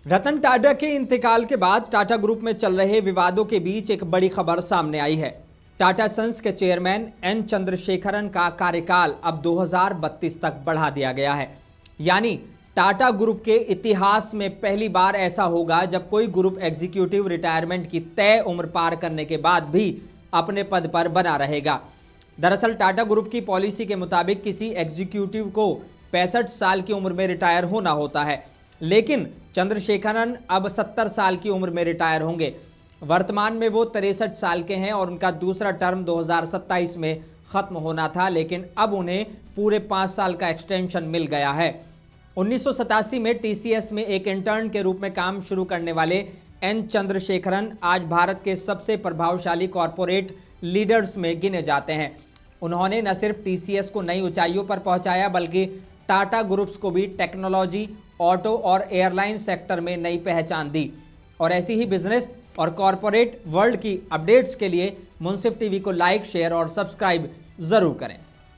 रतन टाटा के इंतकाल के बाद टाटा ग्रुप में चल रहे विवादों के बीच एक बड़ी खबर सामने आई है। टाटा सन्स के चेयरमैन एन चंद्रशेखरन का कार्यकाल अब 2032 तक बढ़ा दिया गया है। यानी टाटा ग्रुप के इतिहास में पहली बार ऐसा होगा जब कोई ग्रुप एग्जीक्यूटिव रिटायरमेंट की तय उम्र पार करने के बाद भी अपने पद पर बना रहेगा। दरअसल टाटा ग्रुप की पॉलिसी के मुताबिक किसी एग्जीक्यूटिव को 65 साल की उम्र में रिटायर होना होता है, लेकिन चंद्रशेखरन अब 70 साल की उम्र में रिटायर होंगे। वर्तमान में वो 63 साल के हैं और उनका दूसरा टर्म 2027 में खत्म होना था, लेकिन अब उन्हें पूरे 5 साल का एक्सटेंशन मिल गया है। 1987 में टीसीएस में एक इंटर्न के रूप में काम शुरू करने वाले एन चंद्रशेखरन आज भारत के सबसे प्रभावशाली कॉरपोरेट लीडर्स में गिने जाते हैं। उन्होंने न सिर्फ टीसीएस को नई ऊंचाइयों पर पहुंचाया, बल्कि टाटा ग्रुप्स को भी टेक्नोलॉजी, ऑटो और एयरलाइन सेक्टर में नई पहचान दी। और ऐसी ही बिजनेस और कॉरपोरेट वर्ल्ड की अपडेट्स के लिए मुंसिफ टीवी को लाइक, शेयर और सब्सक्राइब जरूर करें।